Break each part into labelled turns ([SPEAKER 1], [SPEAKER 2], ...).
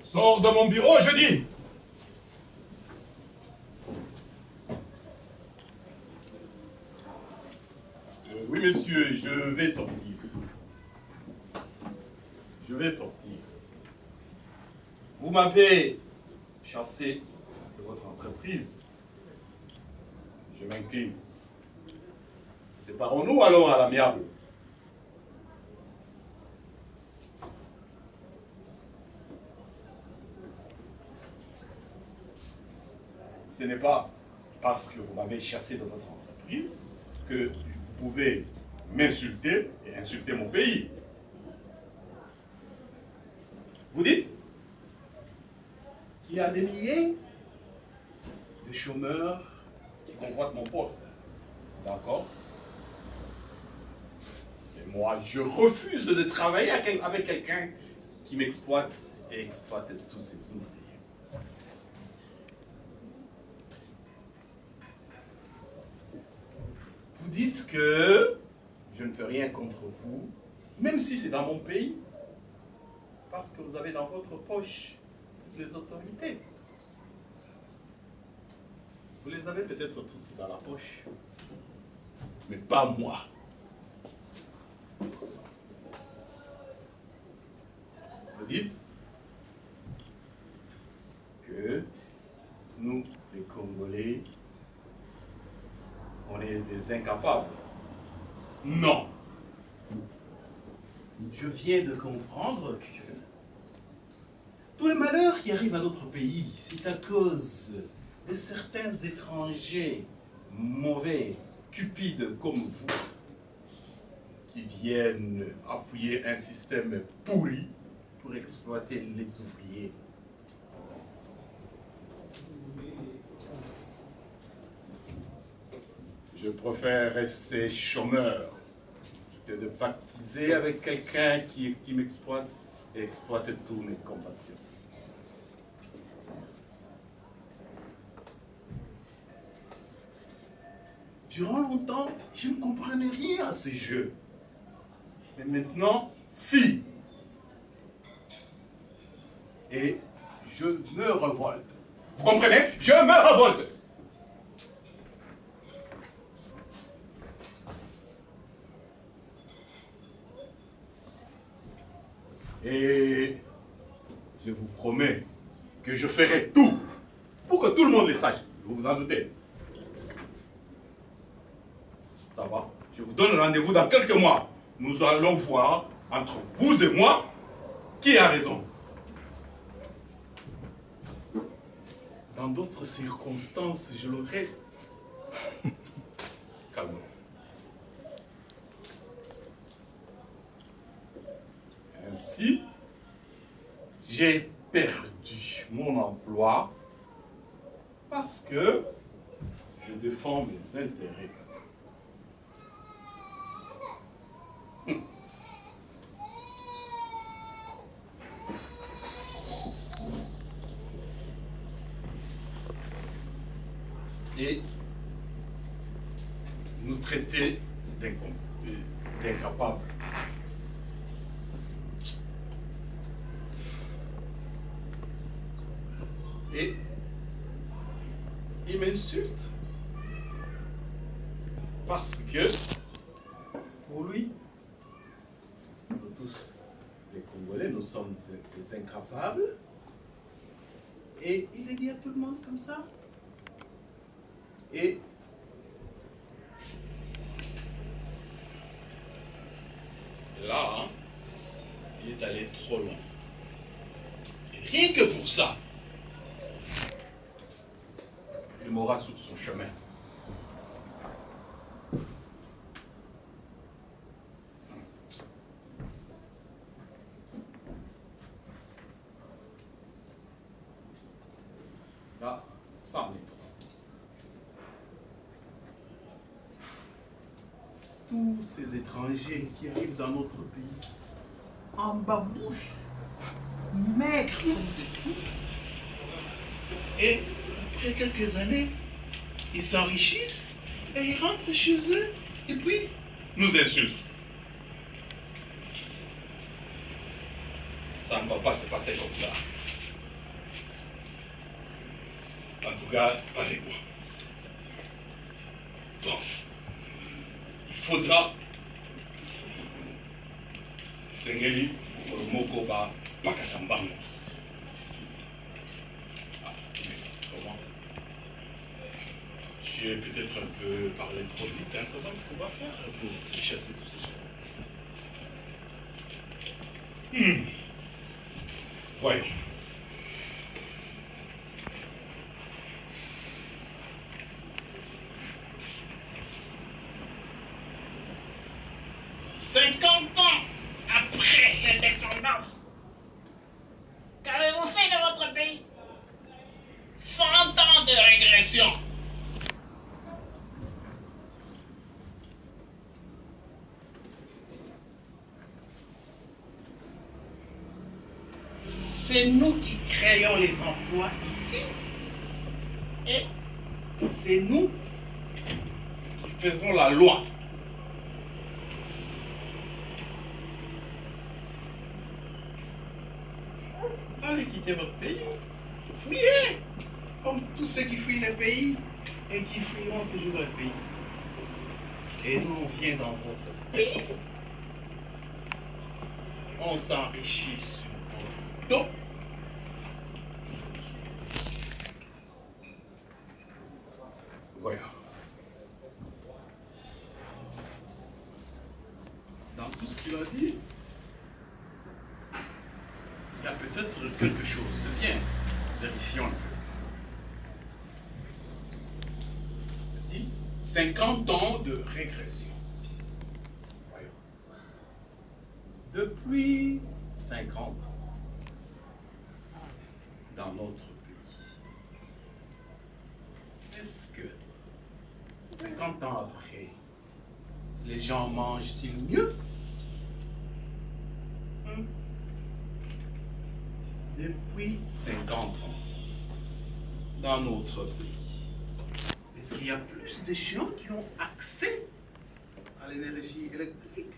[SPEAKER 1] Sors de mon bureau, je dis. Oui, monsieur, je vais sortir. Je vais sortir. Vous m'avez chassé de votre entreprise. Je m'incline. Séparons-nous alors à l'amiable. Ce n'est pas parce que vous m'avez chassé de votre entreprise que vous pouvez m'insulter et insulter mon pays. Vous dites qu'il y a des milliers de chômeurs qui convoitent mon poste. D'accord? Et moi, je refuse de travailler avec quelqu'un qui m'exploite et exploite tous ses ouvriers. Vous dites que je ne peux rien contre vous, même si c'est dans mon pays, parce que vous avez dans votre poche toutes les autorités. Vous les avez peut-être toutes dans la poche, mais pas moi. Vous dites que nous, les Congolais, on est des incapables. Non. Je viens de comprendre que tous les malheurs qui arrivent à notre pays, c'est à cause de certains étrangers mauvais, cupides comme vous, qui viennent appuyer un système pourri pour exploiter les ouvriers. Je préfère rester chômeur que de pactiser avec quelqu'un qui m'exploite et exploite tous mes compatriotes. Durant longtemps, je ne comprenais rien à ces jeux. Mais maintenant, si. Et je me révolte. Vous comprenez? Je me révolte. Et je vous promets que je ferai tout pour que tout le monde le sache. Vous vous en doutez? Ça va? Je vous donne rendez-vous dans quelques mois. Nous allons voir entre vous et moi qui a raison. Dans d'autres circonstances, je l'aurais... Calme. Ainsi, j'ai perdu mon emploi parce que je défends mes intérêts. Et nous traiter d'incapables. Et il m'insulte parce que pour lui, nous tous, les Congolais, nous sommes des incapables. Et il le dit à tout le monde comme ça. Et là, hein, il est allé trop loin. Et rien que pour ça, il m'aura sur son chemin. Là, ça en est trop. Tous ces étrangers qui arrivent dans notre pays, en babouche, maigres, et après quelques années, ils s'enrichissent et ils rentrent chez eux et puis nous insultent. Ça ne va pas se passer comme ça. En tout cas, pas avec moi. Donc, il faudra Sengeli, Mokoba, Pakatambang. Ah, mais comment? J'ai peut-être un peu parlé trop vite. Hein. Comment est-ce qu'on va faire pour chasser tous ces gens? Voyons.
[SPEAKER 2] Après l'indépendance, qu'avez-vous fait de votre pays? 100 ans de régression. C'est nous qui créons les emplois ici et c'est nous qui faisons la loi. Allez quitter votre pays, fuyez, comme tous ceux qui fuient le pays et qui fuiront toujours le pays. Et nous, on vient dans votre pays, on s'enrichit sur votre dos.
[SPEAKER 1] Voyons. Dans tout ce qu'il a dit, il y a peut-être quelque chose de bien. Vérifions un peu. Il dit 50 ans de régression. Voyons. Depuis 50 ans, dans notre pays, est-ce que 50 ans après, les gens mangent-ils mieux? Depuis 50 ans, dans notre pays, est-ce qu'il y a plus de gens qui ont accès à l'énergie électrique?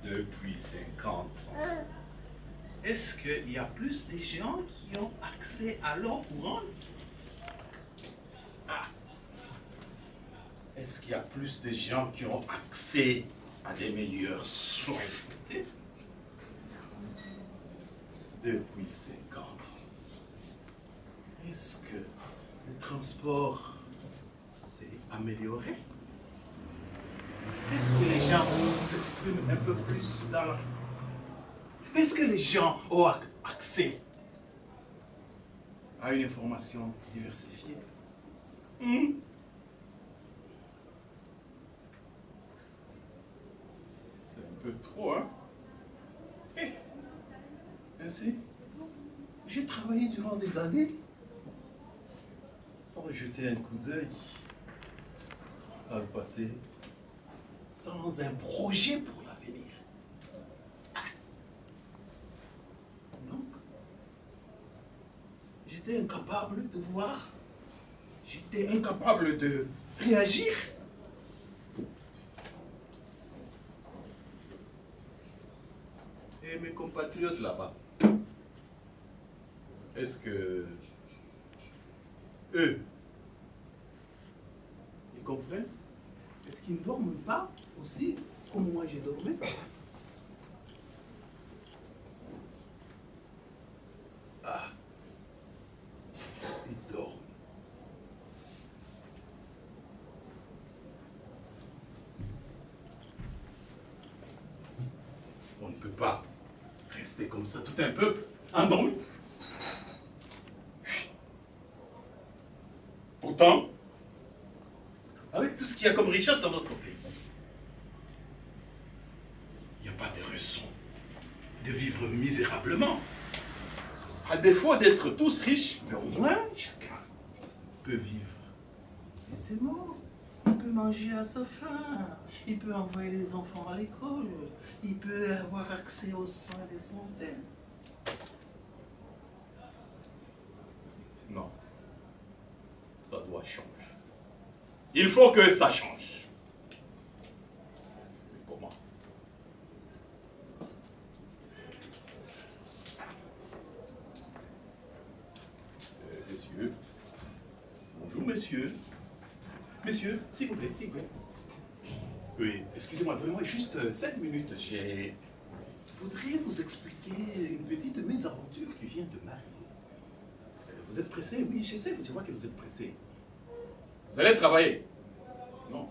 [SPEAKER 1] Depuis 50 ans, est-ce qu'il y a plus de gens qui ont accès à l'eau courante? Est-ce qu'il y a plus de gens qui ont accès à des meilleurs soins de santé? Depuis 50 ans, est-ce que le transport s'est amélioré? Est-ce que les gens s'expriment un peu plus dans la... Est-ce que les gens ont accès à une information diversifiée? C'est un peu trop, hein? Ainsi, j'ai travaillé durant des années sans jeter un coup d'œil à le passé, sans un projet pour l'avenir. Donc, j'étais incapable de voir, j'étais incapable de réagir. Et mes compatriotes là-bas, est-ce que eux, ils comprennent? Est-ce qu'ils ne dorment pas aussi comme moi j'ai dormi? Ah, ils dorment. On ne peut pas rester comme ça, tout un peuple endormi. Pourtant, avec tout ce qu'il y a comme richesse dans notre pays, il n'y a pas de raison de vivre misérablement. À défaut d'être tous riches, mais au moins chacun peut vivre aisément. Il peut manger à sa faim, il peut envoyer les enfants à l'école, il peut avoir accès aux soins de santé. Non, ça doit changer. Il faut que ça change. Mais comment? monsieur. Monsieur, s'il vous plaît, s'il vous plaît. Oui, excusez-moi, donnez-moi juste 5 minutes. Je voudrais vous expliquer une petite mésaventure qui vient de m'arriver. Vous êtes pressé? Oui, je sais, je vois que vous êtes pressé. Vous allez travailler? Non.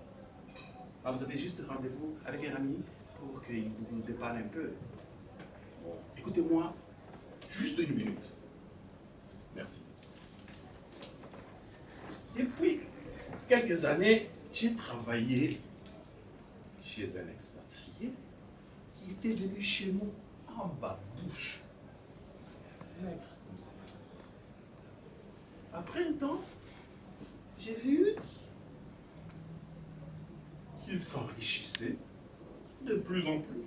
[SPEAKER 1] Ah, vous avez juste rendez-vous avec un ami pour qu'il vous dépanne un peu. Bon, écoutez-moi, juste une minute. Merci. Depuis quelques années, j'ai travaillé chez un expatrié qui était venu chez nous en bas bouche. Maigre comme ça. Après un temps, j'ai vu qu'il s'enrichissait de plus en plus.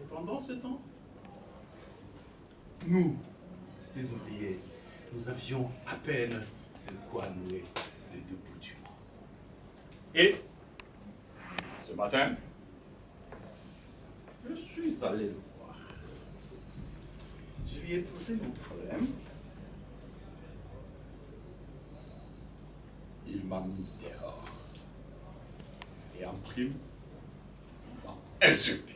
[SPEAKER 1] Et pendant ce temps, nous, les ouvriers, nous avions à peine de quoi nouer les deux bouts du monde. Et ce matin, je suis allé le voir. Je lui ai posé mon problème. Il m'a mis dehors. Et en prime, il m'a insulté.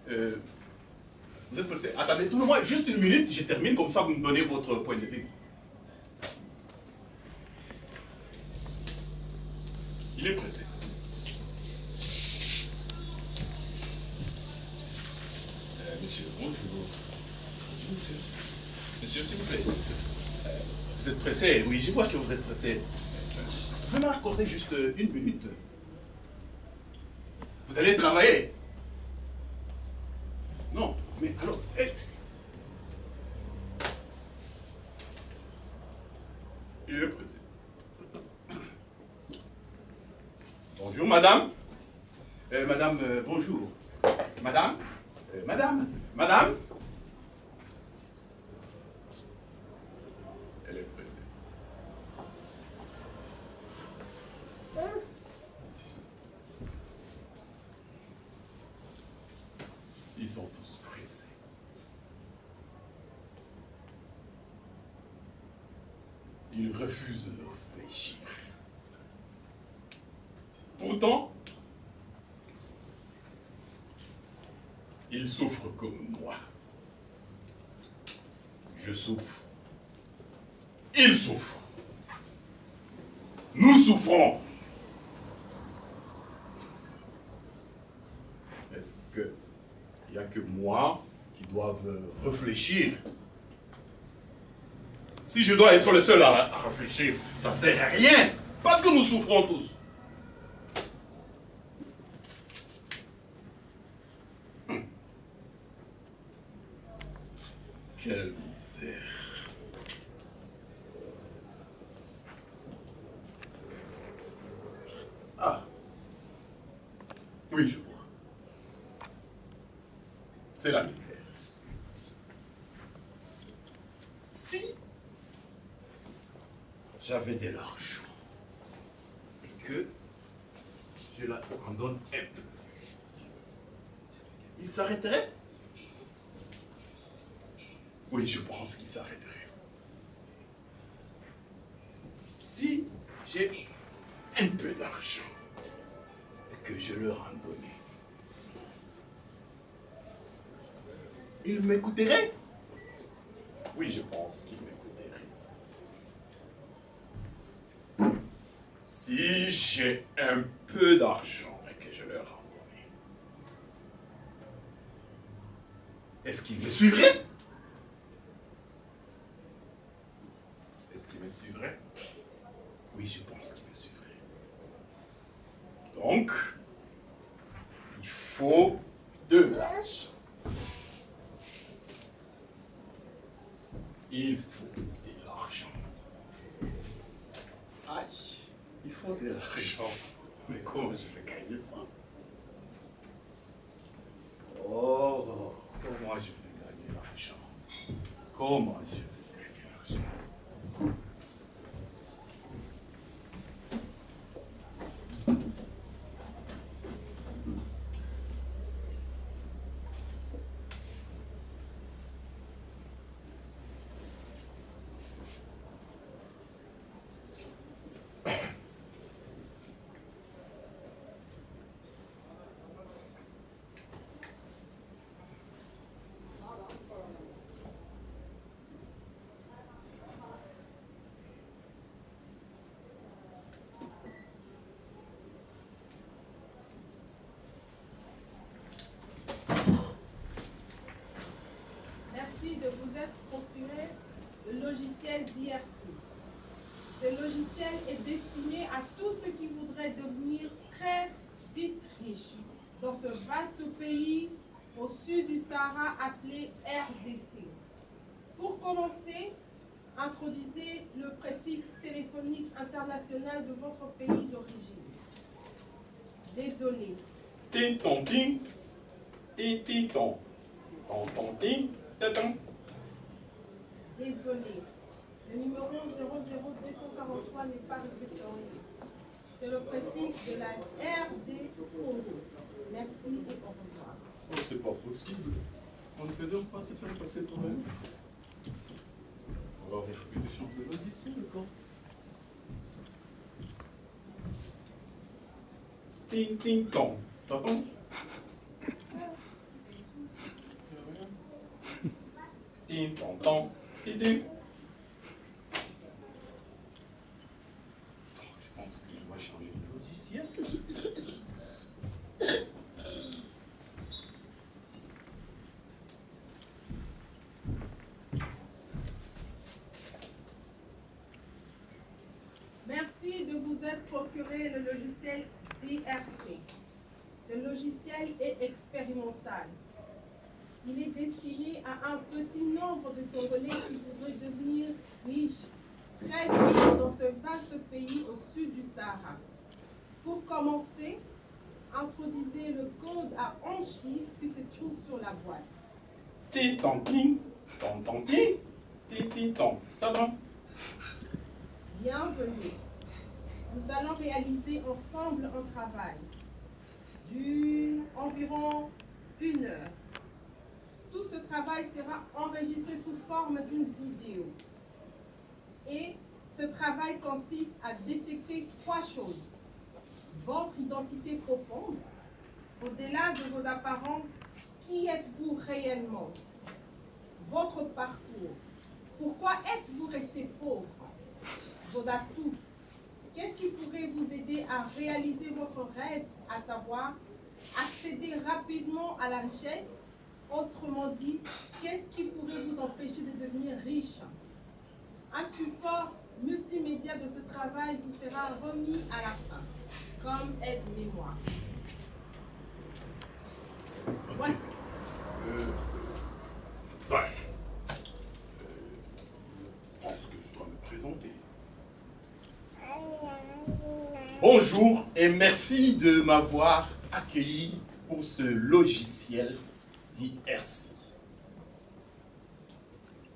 [SPEAKER 1] Vous êtes pressé? Attendez, tout le monde, juste une minute, je termine, comme ça vous me donnez votre point de vue. Il est pressé.
[SPEAKER 2] Monsieur, bonjour. Bonjour, monsieur. Monsieur, s'il vous plaît.
[SPEAKER 1] Vous êtes pressé? Oui, je vois que vous êtes pressé. Vous pouvez m'accorder juste une minute? Vous allez travailler? Non, mais alors... Il est pressé. Bonjour, madame. Madame, bonjour. Madame? Madame? Madame? Elle est pressée. Ils sont tous pressés. Ils refusent de réfléchir. Pourtant, ils souffrent comme moi. Je souffre. Ils souffrent. Nous souffrons. Est-ce qu'il n'y a que moi qui doivent réfléchir? Si je dois être le seul à réfléchir, ça ne sert à rien. Parce que nous souffrons tous. Quelle misère. Ah. Oui, je vois. C'est la misère. Si j'avais de l'argent et que je leur en donne un peu, il s'arrêterait? Oui, je pense qu'il s'arrêterait. Si j'ai un peu d'argent et que je leur en donnais, ils m'écouteraient? Oui, je pense qu'ils m'écouteraient. Si j'ai un peu d'argent et que je leur en donnais, est-ce qu'ils me suivraient? Est-ce qu'il me suivrait? Oui, je pense qu'il me suivrait. Donc, il faut de l'argent. Il faut de l'argent. Aïe, il faut de l'argent. Mais comment je vais gagner ça? Oh, comment je vais gagner l'argent? Comment je vais gagner l'argent?
[SPEAKER 3] au sud du Sahara appelé RDC. Pour commencer, introduisez le préfixe téléphonique international de votre pays d'origine. Désolé.
[SPEAKER 1] Ting tong ting. Ting ting tong. Tong tong ting. Tatam.
[SPEAKER 3] Désolé. Le numéro 00243 n'est pas répertorié. C'est le préfixe de la RD Congo. Merci et au revoir.
[SPEAKER 1] Oh, c'est pas possible. On ne peut donc pas se faire passer pour un. On va vérifier le champ de logiciel, quoi. Ting ting tong. T'entends? Ting tong tong. Ting ting. Je pense que je dois changer de logiciel.
[SPEAKER 3] Merci de vous être procuré le logiciel DRC. Ce logiciel est expérimental. Il est destiné à un petit nombre de Congolais qui voudraient devenir riches, très riches dans ce vaste pays au sud du Sahara. Pour commencer, introduisez le code à 11 chiffres qui se trouve sur la boîte.
[SPEAKER 1] Ting tong ting. Tong tong ting. Ting ting tong. Tatam.
[SPEAKER 3] Bienvenue. Nous allons réaliser ensemble un travail d'environ 1 heure. Tout ce travail sera enregistré sous forme d'une vidéo. Et ce travail consiste à détecter 3 choses. Votre identité profonde, au-delà de vos apparences, qui êtes-vous réellement? Votre parcours. Pourquoi êtes-vous resté pauvre? Vos atouts. Qu'est-ce qui pourrait vous aider à réaliser votre rêve, à savoir accéder rapidement à la richesse? Autrement dit, qu'est-ce qui pourrait vous empêcher de devenir riche? Un support multimédia de ce travail vous sera remis à la fin, comme aide-mémoire. Voici.
[SPEAKER 1] Ouais. Je pense que je dois me présenter. Bonjour et merci de m'avoir accueilli pour ce logiciel d'IRC.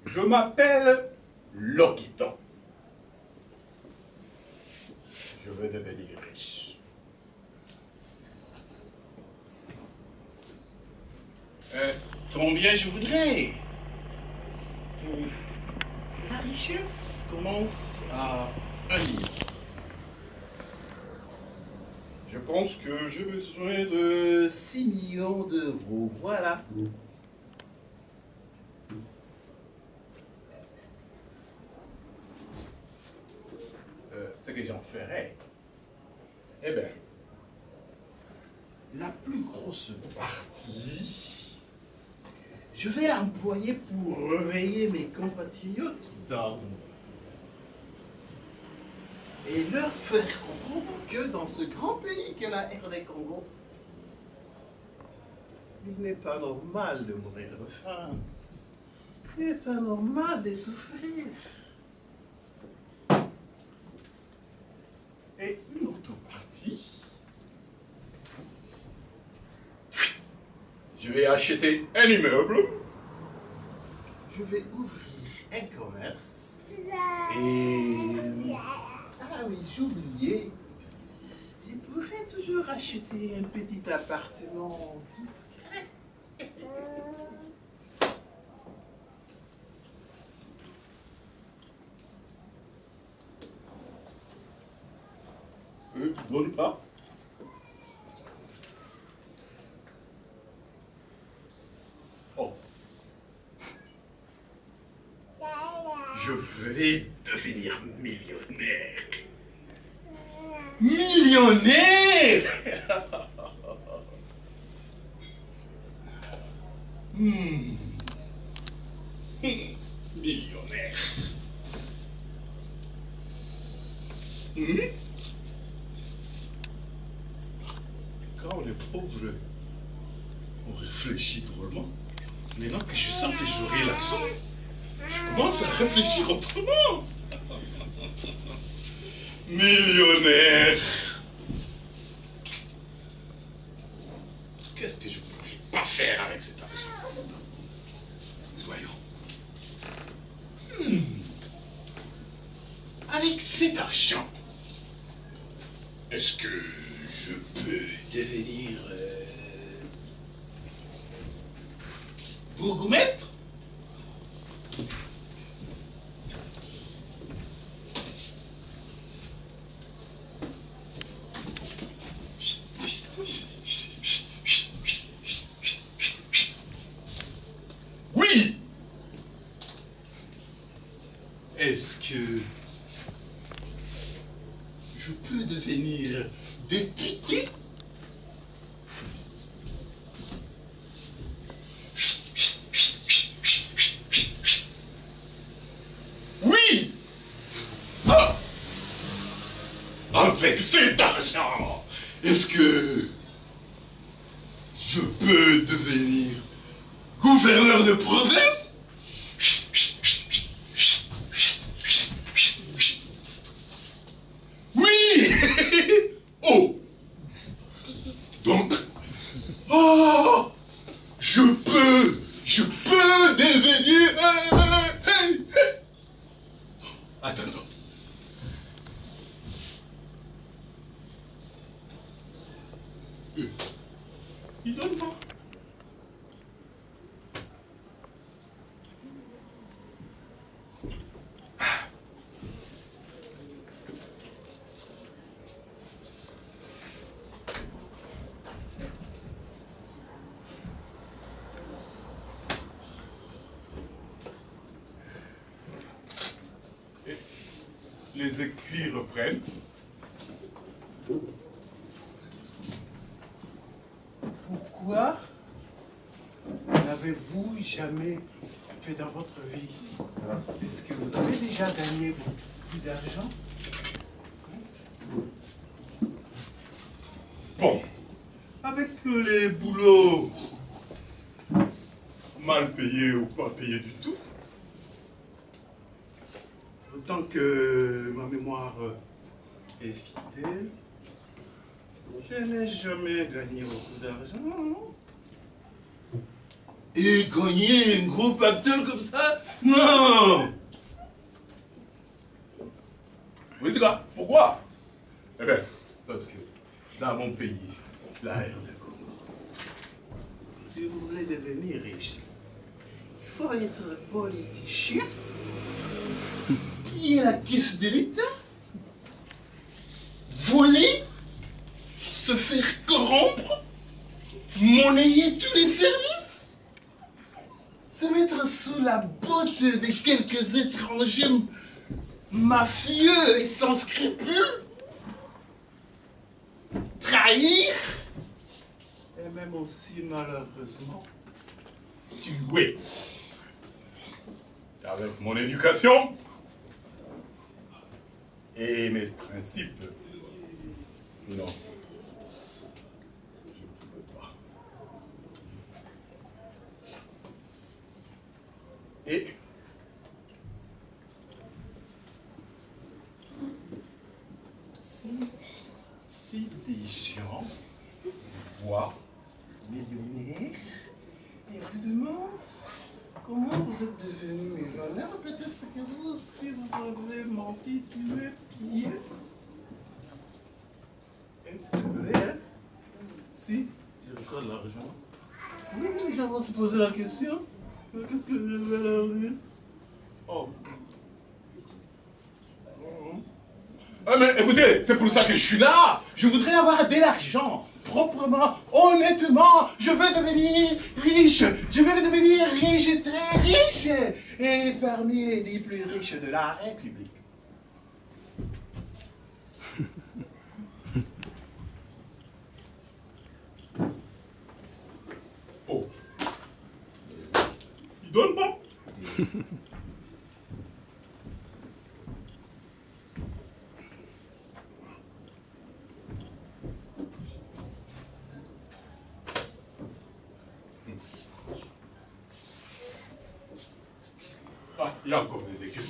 [SPEAKER 1] Je m'appelle Lokiton. Je veux devenir riche. Combien je voudrais? La richesse commence à 1 million. Je pense que j'ai besoin de 6 millions d'euros. Voilà. Ce que j'en ferai, eh bien, la plus grosse partie, je vais l'employer pour réveiller mes compatriotes qui dorment. Et leur faire comprendre que dans ce grand pays qu'est la RD Congo, il n'est pas normal de mourir de faim. Il n'est pas normal de souffrir. Et une autre partie, je vais acheter un immeuble, je vais ouvrir un commerce et... Ah oui, j'ai oublié. Je pourrais toujours acheter un petit appartement discret. Tu donnes pas? Oh. Je vais devenir millionnaire. Millionnaire! Millionnaire. Quand les pauvres auraient réfléchis drôlement. Maintenant que je sens que j'aurai l'argent, je commence à réfléchir autrement. Millionnaire. Qu'est-ce que je pourrais pas faire avec cet argent? Voyons. Avec cet argent, est-ce que je peux devenir bourgmestre? Oui! Est-ce que je peux devenir député? Oui! Ah! Avec cet argent, est-ce que je peux devenir gouverneur de province? Oui! Oh! Donc, oh! Je peux devenir... Attends. Il donne pas. Les écrits reprennent. Pourquoi n'avez-vous jamais fait dans votre vie? Est-ce que vous avez déjà gagné beaucoup d'argent? Bon, avec les boulots mal payés ou pas payés du tout, autant que ma mémoire est fidèle, je n'ai jamais gagné beaucoup d'argent. Et gagner un gros pactole comme ça? Non! Oui, tu vois, pourquoi? Eh bien, parce que dans mon pays, la RD Congo, si vous voulez devenir riche, il faut être politicien, piller la caisse de l'État, voler, se faire corrompre, monnayer tous les services, se mettre sous la botte de quelques étrangers mafieux et sans scrupules, trahir, et même aussi malheureusement tuer. Avec mon éducation et mes principes, non, je ne peux pas. Et si des gens vous voient millionnaire et vous demandent comment vous êtes devenu millionnaire, peut-être que vous aussi vous avez menti, tué, pillé. C'est vrai, hein? Si je reçois de l'argent, oui, les gens vont se poser la question. Qu'est-ce que je vais leur dire? Oh. Ah mais écoutez, c'est pour ça que je suis là. Je voudrais avoir de l'argent, proprement, honnêtement. Je veux devenir riche. Je veux devenir riche, très riche. Et parmi les 10 plus riches de la République. Oh. Il donne pas. Il y a encore des écueils.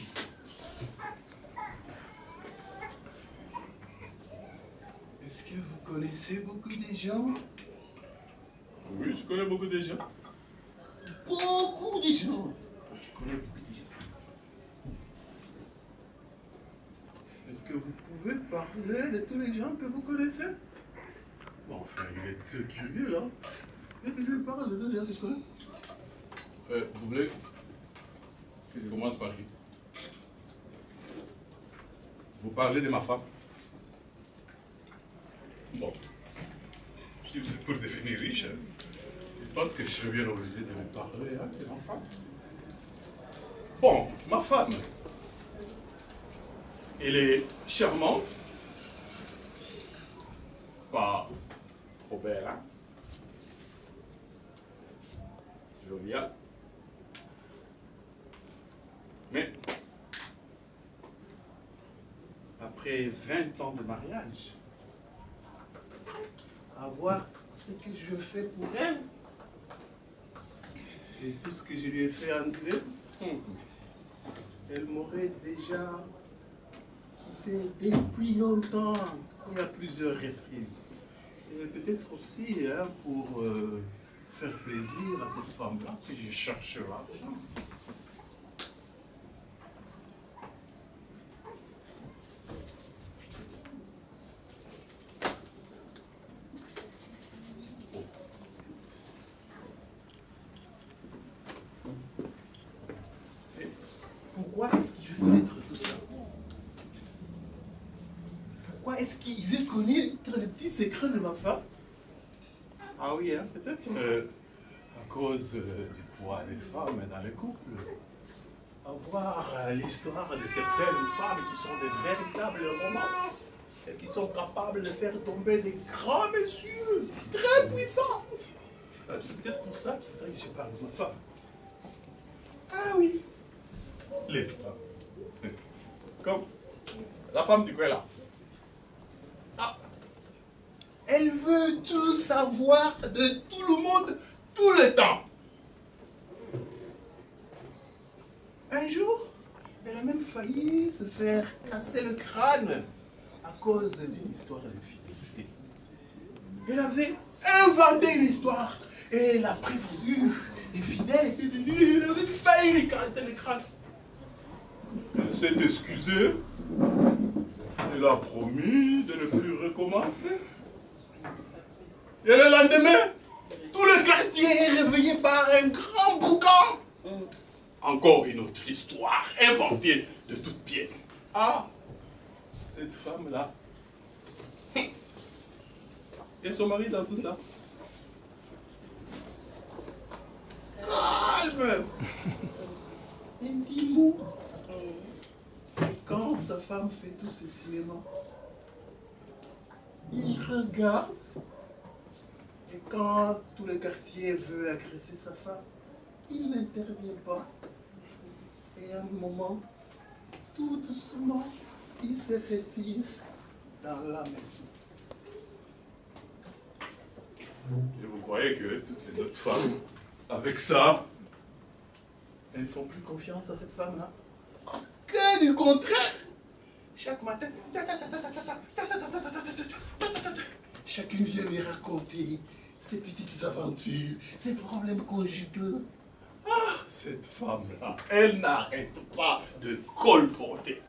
[SPEAKER 1] Est-ce que vous connaissez beaucoup de gens? Oui, je connais beaucoup de gens. Beaucoup de gens. Je connais beaucoup de gens. Est-ce que vous pouvez parler de tous les gens que vous connaissez? Bon, enfin, il est curieux là. Et que je lui parle de tous les gens que je connais. Vous voulez que je commence par qui? Vous parlez de ma femme? Bon. Si c'est pour devenir riche, hein, je pense que je serais bien obligé de lui parler hein, de ma femme. Bon, ma femme, elle est charmante, pas trop belle, hein? Joviale. Mais, après 20 ans de mariage, à voir ce que je fais pour elle et tout ce que je lui ai fait endurer, elle m'aurait déjà quitté depuis longtemps, il y a plusieurs reprises. C'est peut-être aussi hein, pour faire plaisir à cette femme-là que je cherche l'argent. Pourquoi est-ce qu'il veut connaître tout ça? Pourquoi est-ce qu'il veut connaître les petits secrets de ma femme? Ah oui, hein, peut-être à cause du poids des femmes dans le couple. Avoir l'histoire de certaines femmes qui sont de véritables romances et qui sont capables de faire tomber des grands messieurs très puissants. C'est peut-être pour ça qu'il faudrait que je parle de ma femme. Ah oui. Les femmes. Comme la femme du coin là. Ah. Elle veut tout savoir de tout le monde, tout le temps. Un jour, elle a même failli se faire casser le crâne à cause d'une histoire de fidélité. Elle avait inventé une histoire et elle a prévenu les fidèles étaient venus, elle avait failli lui casser le crâne. Elle s'est excusée. Elle a promis de ne plus recommencer. Et le lendemain, tout le quartier est réveillé par un grand boucan. Encore une autre histoire inventée de toutes pièces. Ah, cette femme-là. Et son mari dans tout ça. Calme. Un petit mot. Et quand sa femme fait tous ces cinémas, il regarde. Et quand tout le quartier veut agresser sa femme, il n'intervient pas. Et à un moment, tout doucement, il se retire dans la maison. Et vous croyez que toutes les autres femmes, avec ça, elles ne font plus confiance à cette femme-là? Que du contraire! Chaque matin, chacune vient lui raconter ses petites aventures, ses problèmes conjugaux. Ah, cette femme-là, elle n'arrête pas de colporter.